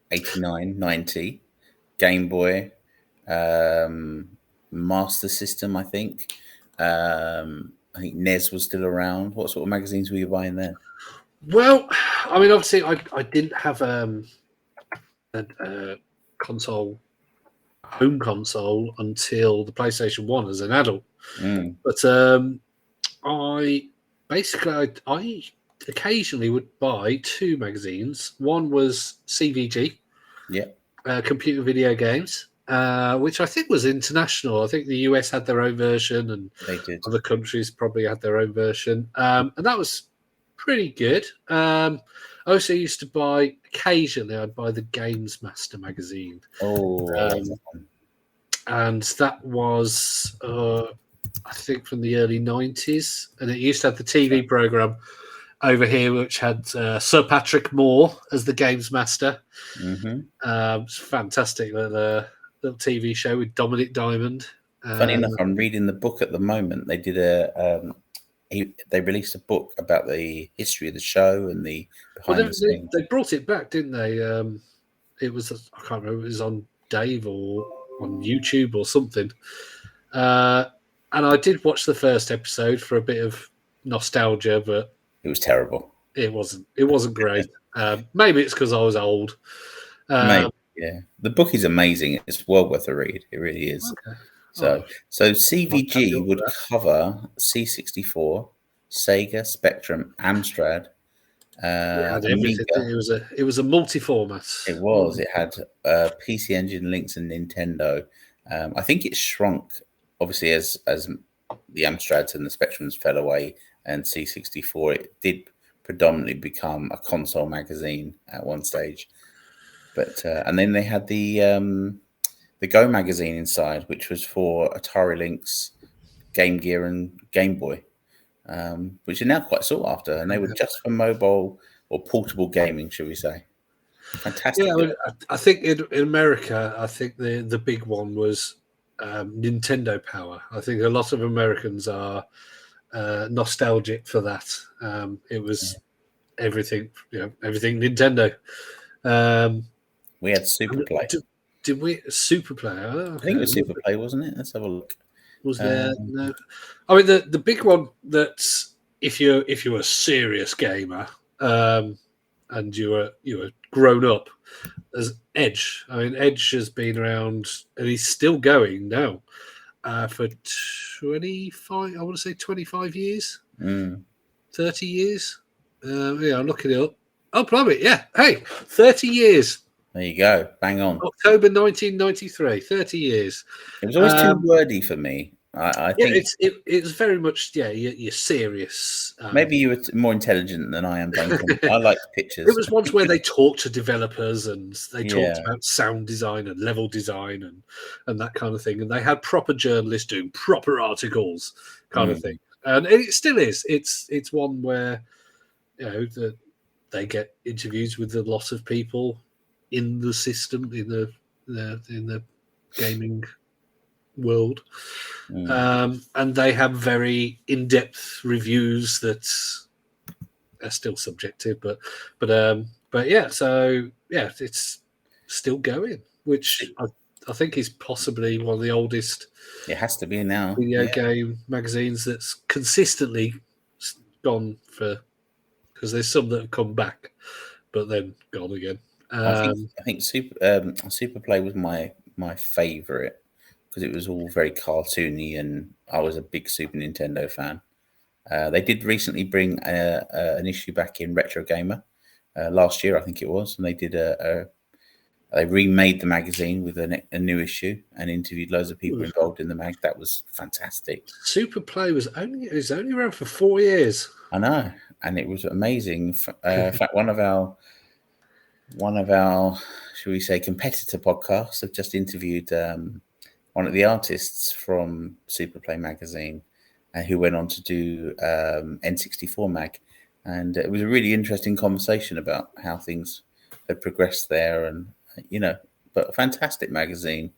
89, 90, Game Boy, Master System, I think. I think NES was still around. What sort of magazines were you buying then? Well, I mean, obviously, I didn't have a console, home console, until the PlayStation 1 as an adult. But I occasionally would buy 2 magazines. One was CVG, Computer Video Games, which I think was international. I think the US had their own version, and they did. Other countries probably had their own version, and that was pretty good. I also used to buy, occasionally, I'd buy the Games Master magazine. And that was, I think, from the early 90s. And it used to have the TV program over here, which had Sir Patrick Moore as the Games Master. It's fantastic little TV show with Dominic Diamond. Funny enough, I'm reading the book at the moment. They did they released a book about the history of the show and the behind the scenes. They brought it back, didn't they? It was, I can't remember, it was on Dave or on YouTube or something. And I did watch the first episode for a bit of nostalgia, but it was terrible. It wasn't great. Maybe it's because I was old. Maybe, yeah. The book is amazing. It's well worth a read. It really is. Okay. So CVG would cover C64, Sega, Spectrum, Amstrad, Amiga. It was a multi-format. It was. It had PC Engine, Lynx, and Nintendo. I think it shrunk, obviously, as the Amstrads and the Spectrums fell away, and C64. It did predominantly become a console magazine at one stage, but and then they had the Go magazine inside, which was for Atari Lynx, Game Gear, and Game Boy, which are now quite sought after, and they were just for mobile or portable gaming, should we say? Fantastic. Yeah, I think in America, I think the big one was Nintendo Power. I think a lot of Americans are nostalgic for that. It was everything Nintendo. We had Super Play. Did we Super Play? Oh, okay. I think it was Super Play, wasn't it? Let's have a look. Was there? No. I mean, the big one that if you're a serious gamer and you were grown up, as Edge. I mean, Edge has been around and he's still going now for 25. I want to say 25 years, 30 years. Yeah, I'm looking it up. Oh, blimey, yeah. Hey, 30 years. There you go. Bang on. October 1993, 30 years. It was always too wordy for me. I think it's very much, you're serious. Maybe you were more intelligent than I am, Duncan. I like pictures. It was ones where they talked to developers and they talked about sound design and level design and that kind of thing. And they had proper journalists doing proper articles kind of thing. And it still is. It's one where, that they get interviews with a lot of people in the system, in the gaming world. And they have very in-depth reviews that are still subjective, but yeah. So yeah, it's still going, which I think is possibly one of the oldest. It has to be now. Video game magazines that's consistently gone for, because there's some that have come back, but then gone again. I think Super Play was my favourite because it was all very cartoony, and I was a big Super Nintendo fan. They did recently bring an issue back in Retro Gamer last year, I think it was, and they did they remade the magazine with a new issue and interviewed loads of people involved in the mag. That was fantastic. Super Play was only around for 4 years. I know, and it was amazing. In fact, one of our should we say competitor podcasts have just interviewed one of the artists from Super Play magazine, who went on to do N64 mag, and it was a really interesting conversation about how things had progressed there, and but a fantastic magazine.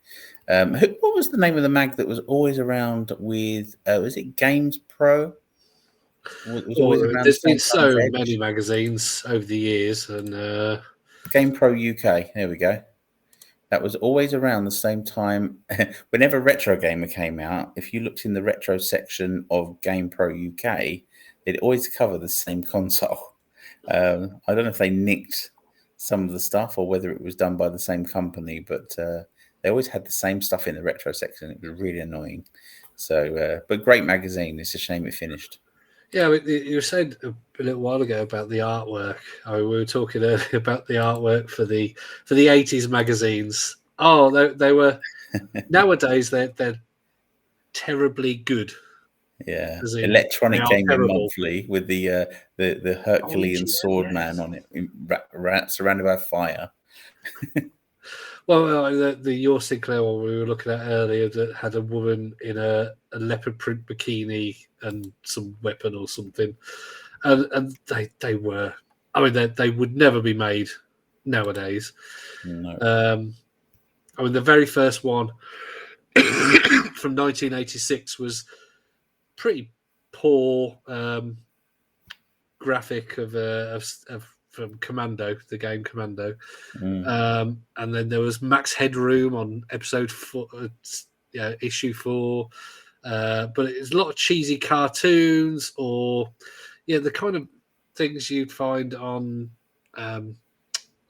What was the name of the mag that was always around with? Was it Games Pro? Was always around. There's been so many magazines over the years, and Game Pro UK. There we go. That was always around the same time. Whenever Retro Gamer came out, if you looked in the retro section of Game Pro UK, they'd always cover the same console. I don't know if they nicked some of the stuff or whether it was done by the same company, but they always had the same stuff in the retro section. It was really annoying. So, but great magazine. It's a shame it finished. Yeah, you said a little while ago about the artwork. We were talking earlier about the artwork for the 80s magazines. Oh, they were nowadays they're terribly good. Yeah, Electronic Gaming Monthly with the Herculean sword man on it, surrounded by fire. Well, the Your Sinclair one we were looking at earlier that had a woman in a leopard print bikini and some weapon or something, and they were. I mean, they would never be made nowadays. No. I mean, the very first one from 1986 was pretty poor graphic of from Commando, the game Commando, and then there was Max Headroom on episode 4, issue 4, but it's a lot of cheesy cartoons or the kind of things you'd find on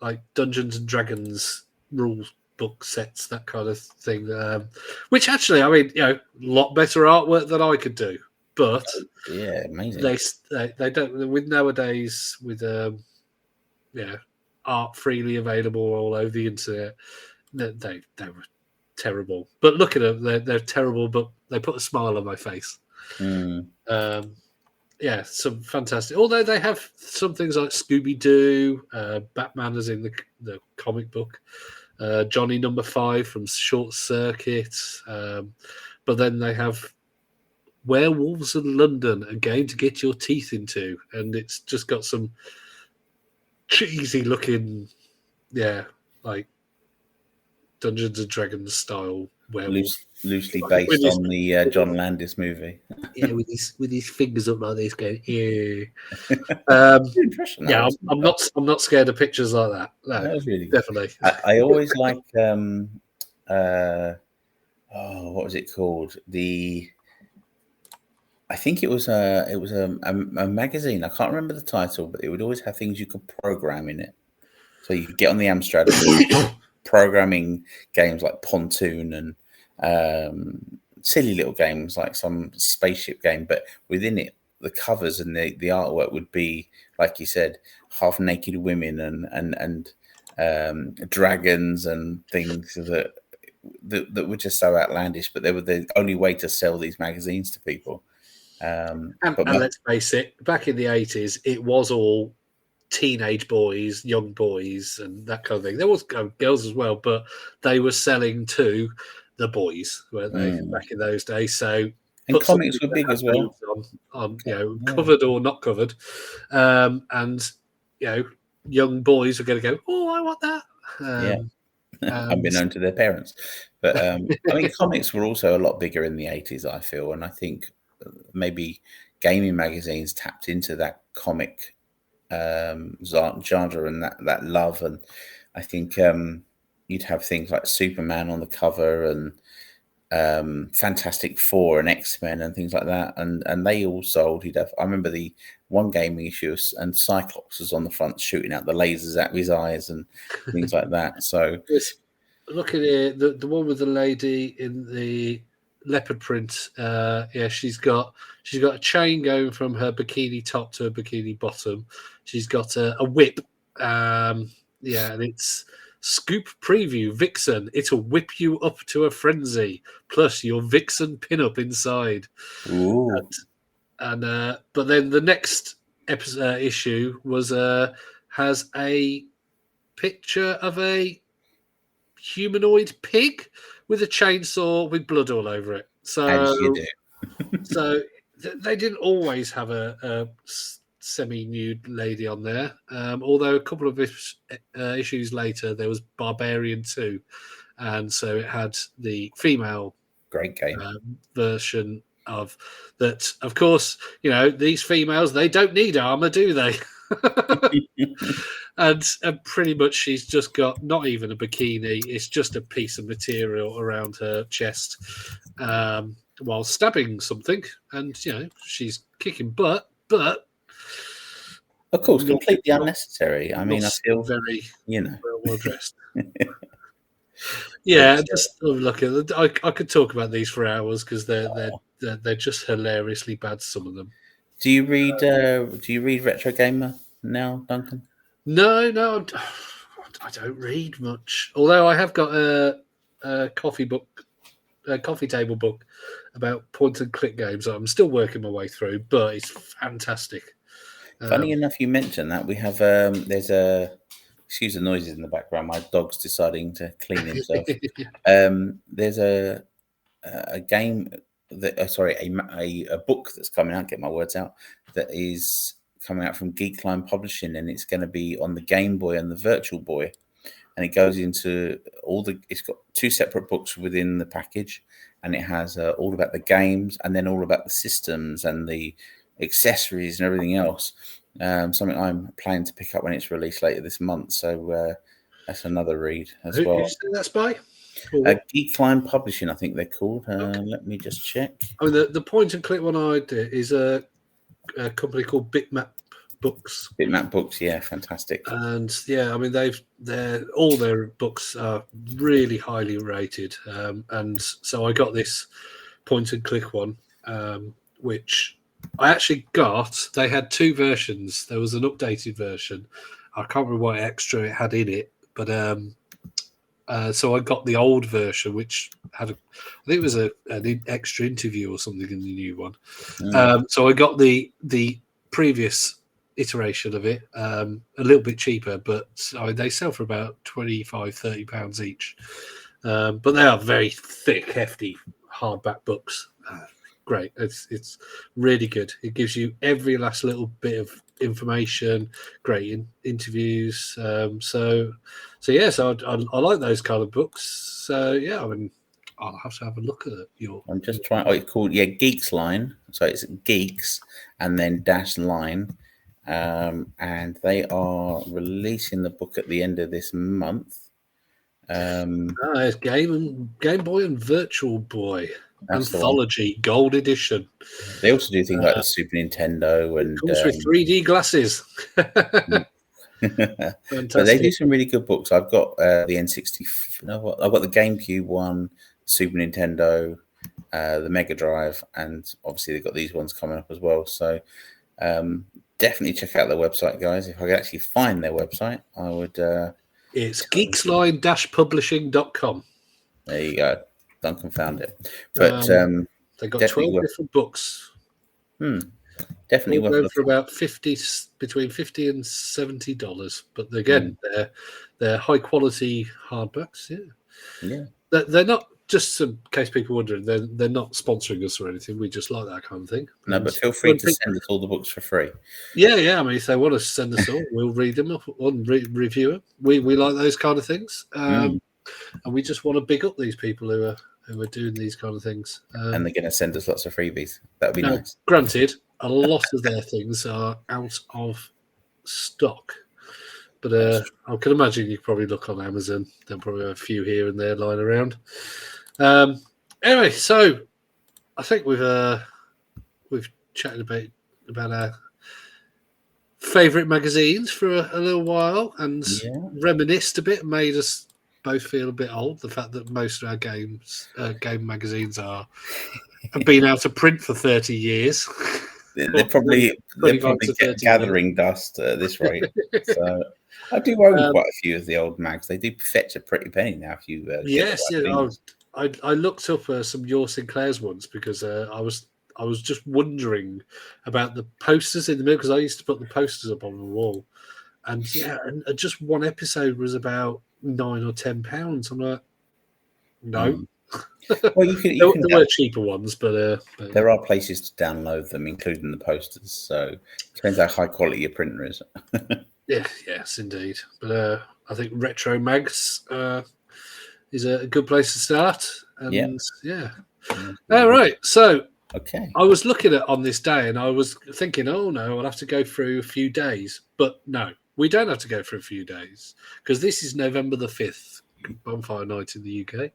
like Dungeons and Dragons rules book sets, that kind of thing. Which actually, I mean, a lot better artwork than I could do. But amazing. They don't with nowadays with art freely available all over the internet. They were terrible. But look at them, they're terrible, but they put a smile on my face. Some fantastic. Although they have some things like Scooby Doo, Batman as in the comic book, Johnny Number 5 from Short Circuit, but then they have Werewolves of London, a game to get your teeth into, and it's just got some cheesy looking, like Dungeons and Dragons style werewolves, loosely based on the John Landis movie. Yeah, with his fingers up like this, going I'm not scared of pictures like that. No, that was really definitely. I always like what was it called? I think it was a magazine. I can't remember the title, but it would always have things you could program in it. So you could get on the Amstrad programming games like Pontoon and silly little games like some spaceship game. But within it, the covers and the artwork would be, like you said, half naked women and dragons and things that were just so outlandish. But they were the only way to sell these magazines to people. And let's face it, back in the 80s, it was all teenage boys, young boys, and that kind of thing. There was girls as well, but they were selling to the boys, weren't they, back in those days? So, and comics were big as well. On covered or not covered, and young boys were going to go, oh, I want that. unbeknown to their parents. But I mean, comics were also a lot bigger in the 80s, I feel, and I think maybe gaming magazines tapped into that comic genre and that love. And I think you'd have things like Superman on the cover and Fantastic Four and X-Men and things like that, and they all sold. I remember the one gaming issue, and Cyclops was on the front shooting out the lasers out of his eyes and things like that. So look at it, the one with the lady in the leopard print. Yeah, she's got a chain going from her bikini top to her bikini bottom. She's got a whip. Yeah, and it's Scoop Preview Vixen. It'll whip you up to a frenzy. Plus your Vixen pinup inside. ooh, And but then the next issue was has a picture of a humanoid pig with a chainsaw with blood all over it. as you do. They didn't always have a semi-nude lady on there. Although a couple of issues later, there was Barbarian 2. And so it had the female Great game. version of that. Of course, these females, they don't need armor, do they? and pretty much she's just got not even a bikini. It's just a piece of material around her chest while stabbing something. And, she's kicking butt, but... Of course, completely unnecessary. I mean, I feel very well dressed. Yeah, just look at it. I could talk about these for hours because they're just hilariously bad. Some of them. Do you read Retro Gamer now, Duncan? No, I don't read much. Although I have got a coffee table book about point and click games. I'm still working my way through, but it's fantastic. Funny enough, you mentioned that we have. Excuse the noises in the background. My dog's deciding to clean himself. There's a game that, a book that's coming out. Get my words out. That is coming out from Geekline Publishing, and it's going to be on the Game Boy and the Virtual Boy, and it goes into It's got two separate books within the package, and it has all about the games, and then all about the systems and the accessories and everything else. Something I'm planning to pick up when it's released later this month. So that's another read as well. Who that's by? Geekline Publishing, I think they're called. Let me just check. I mean, the point and click one I did is a company called Bitmap Books. Bitmap Books, yeah, fantastic. And I mean, all their books are really highly rated. And so I got this point and click one, which I actually got. They had two versions. There was an updated version. I can't remember what extra it had in it, but so I got the old version, which had I think it was an extra interview or something in the new one. So I got the previous iteration of it, a little bit cheaper, but they sell for about £25-30 each. But they are very thick, hefty hardback books. Great. It's really good. It gives you every last little bit of information, great interviews. So I like those kind of books. So I mean, I'll have to have a look at your. I'm just trying. It's called Geeks Line. So it's Geeks and then dash line, and they are releasing the book at the end of this month. It's Game Boy and Virtual Boy. Anthology Gold Edition. They also do things like the Super Nintendo and comes with 3D glasses. But they do some really good books. I've got the N60. I've got the GameCube one, Super Nintendo, the Mega Drive, and obviously they've got these ones coming up as well. So definitely check out their website, guys. If I could actually find their website, I would. It's geeksline-publishing.com. There you go. Duncan found it, but they got 12 different books. Definitely worth for about between $50 and $70. But again, they're high quality hardbacks. Yeah. They're not, just in case people wondering, they're not sponsoring us or anything. We just like that kind of thing. No, but feel free to send us all the books for free. Yeah. I mean, if they want to send us all, we'll read them and review them. We like those kind of things. and we just want to big up these people who are doing these kind of things. And they're going to send us lots of freebies. That would be now, nice. granted, a lot of their things are out of stock, but I can imagine you probably look on Amazon. There'll probably have a few here and there lying around. Anyway, so I think we've chatted about our favourite magazines for a little while and reminisced a bit, made us both feel a bit old. The fact that most of our game magazines have been out of print for 30 years. They're probably gathering dust at this rate. So I do own quite a few of the old mags. They do fetch a pretty penny now if you I looked up some Your Sinclair's ones because I was just wondering about the posters in the middle because I used to put the posters up on the wall, and and just one episode was about £9 or £10. I'm like, no. Well, there were cheaper ones, but there are places to download them, including the posters. So it depends how high quality your printer is. Yes, indeed. But I think Retro Mags is a good place to start. And all right. So I was looking at on this day, and I was thinking, oh no, I'll have to go through a few days. But no, we don't have to go through a few days because this is November the 5th, Bonfire Night in the UK.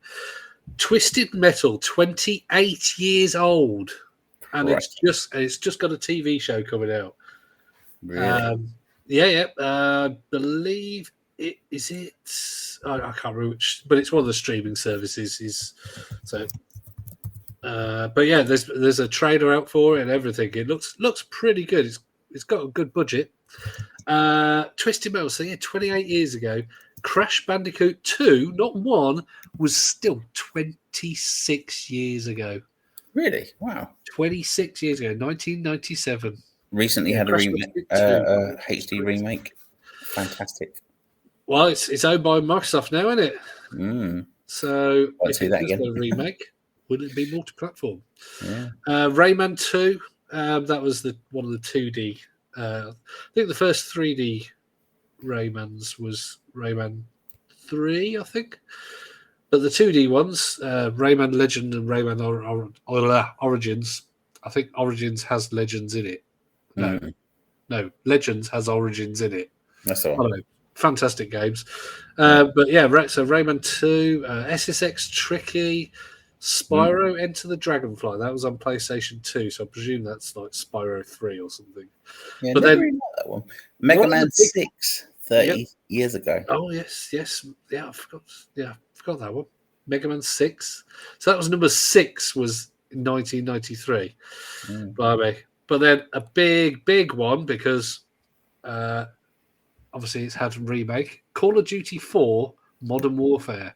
Twisted Metal, 28 years old, and it's just got a TV show coming out. Really? Believe it is it. I can't remember which, but it's one of the streaming services. But yeah, there's a trailer out for it and everything. It looks pretty good. It's got a good budget. Twisted Metal, so 28 years ago. Crash Bandicoot 2, not 1, was still 26 years ago. Really? Wow. 26 years ago, 1997. Recently had a HD remake. Fantastic. Well, it's owned by Microsoft now, isn't it? So if it does a remake, would it be multi-platform? Yeah. Rayman 2, that was one of the 2D. I think the first 3D Raymans was Rayman 3, I think. But the 2D ones, Rayman Legend and Rayman Origins, I think Origins has Legends in it. No, Legends has Origins in it. That's all. Fantastic games. But yeah, so Rayman 2, SSX Tricky, Spyro Enter the Dragonfly. That was on PlayStation 2, so I presume that's like Spyro 3 or something. Yeah, but then really that one. Mega Man 6, 30 years ago. Oh yes. Yeah, I forgot that one. Mega Man 6. So that was number 6 was in 1993. But then a big one because obviously it's had a remake. Call of Duty 4 Modern Warfare.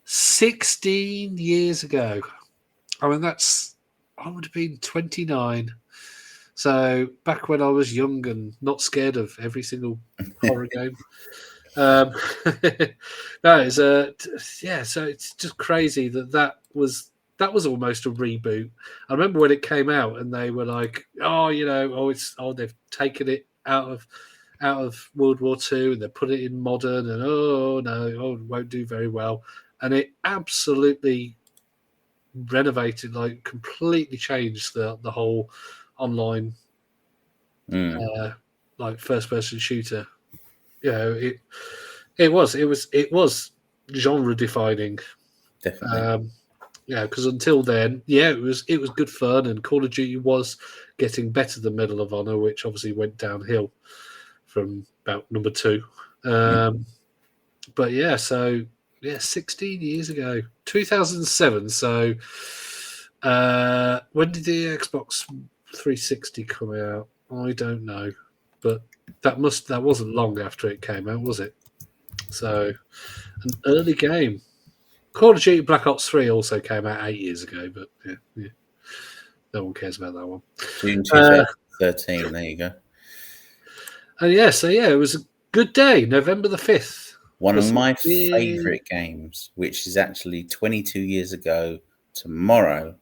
16 years ago. I mean, I would have been 29. So back when I was young and not scared of every single horror game. So it's just crazy that was almost a reboot. I remember when it came out and they were like, they've taken it out of World War II and they put it in modern and it won't do very well. And it absolutely renovated, like completely changed the whole online like first person shooter. It was genre defining. Definitely. Because until then, it was good fun, and Call of Duty was getting better than Medal of Honor, which obviously went downhill from about number 2. But 16 years ago, 2007. So when did the Xbox 360 come out? I don't know, but that wasn't long after it came out, was it? So an early game. Call of Duty Black Ops 3 also came out 8 years ago, but no one cares about that one. June 2013, there you go. And it was a good day, November the 5th. One of my favourite games, which is actually 22 years ago tomorrow,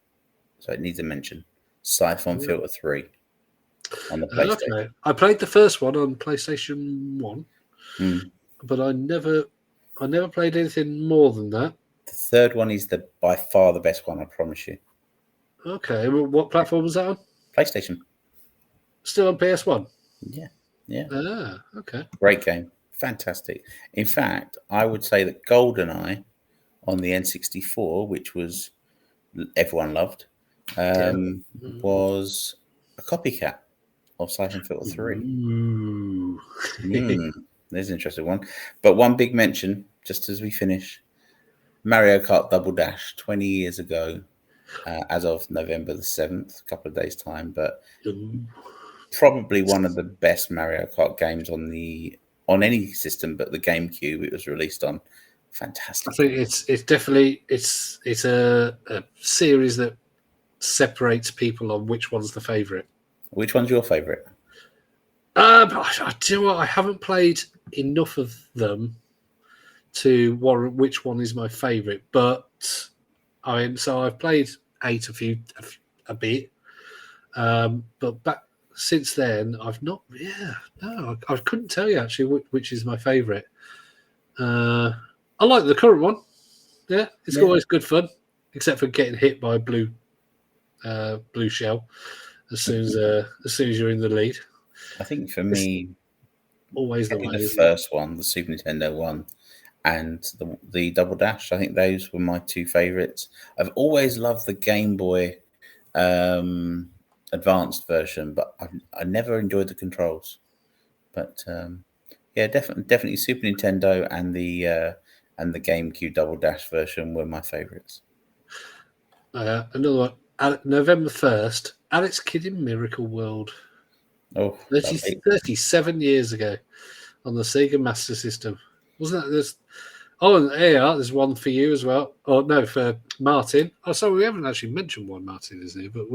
so it needs a mention, Siphon Filter 3 on the PlayStation. Okay. I played the first one on PlayStation 1, but I never I never played anything more than that. The third one is by far the best one, I promise you. Okay, what platform was that on? PlayStation. Still on PS1? Yeah, yeah. Ah, okay. Great game. Fantastic. In fact, I would say that GoldenEye on the N64, which was everyone loved, was a copycat of Siphon Filter 3. Ooh. There's an interesting one. But one big mention, just as we finish, Mario Kart Double Dash 20 years ago, as of November the 7th, a couple of days' time, but probably one of the best Mario Kart games on any system, but the GameCube it was released on. Fantastic. I think it's definitely it's a series that separates people on which one's the favourite. Which one's your favourite? I do you know what, I haven't played enough of them to warrant which one is my favourite, but I mean, so I've played 8 a bit, but back since then I've not. Yeah, no, I couldn't tell you actually which is my favourite. I like the current one. Yeah, it's always good fun, except for getting hit by a blue shell as soon as you're in the lead. I think for me, always the first one, the Super Nintendo one, and the Double Dash. I think those were my two favourites. I've always loved the Game Boy Advanced version, but I never enjoyed the controls. But yeah, definitely Super Nintendo and the GameCube Double Dash version were my favourites. Another one, November 1st, Alex Kidd in Miracle World. Oh, 37 years ago on the Sega Master System. Wasn't that this? Oh, and there's one for you as well. Oh, no, for Martin. Oh, sorry, we haven't actually mentioned one Martin, is he? But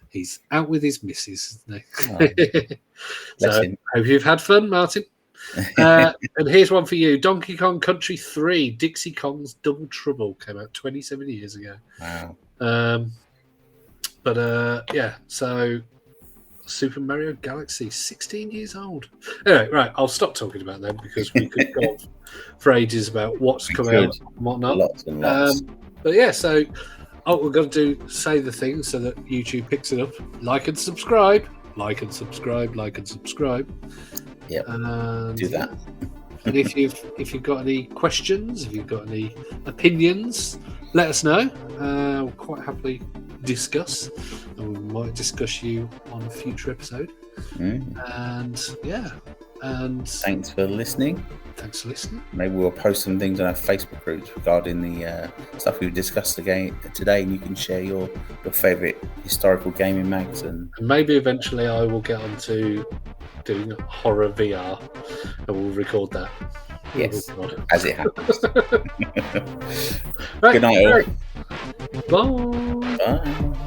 he's out with his missus, isn't he? So, hope you've had fun, Martin. And here's one for you. Donkey Kong Country 3, Dixie Kong's Double Trouble came out 27 years ago. Wow. Yeah, so Super Mario Galaxy, 16 years old. Anyway, right, I'll stop talking about them because we could go on for ages about what's come out and whatnot. Lots and lots. But yeah, so we're going to say the thing so that YouTube picks it up. Like and subscribe. Like and subscribe. Like and subscribe. Yeah. Do that. And if you've got any questions, if you've got any opinions, let us know. We'll quite happily discuss, and we might discuss you on a future episode. And yeah, and thanks for listening. Maybe we'll post some things on our Facebook groups regarding the stuff we've discussed today, and you can share your favourite historical gaming mags, and maybe eventually I will get onto doing horror VR, and we'll record that. Yes, as it happens. Right, good night, all. Bye. Bye.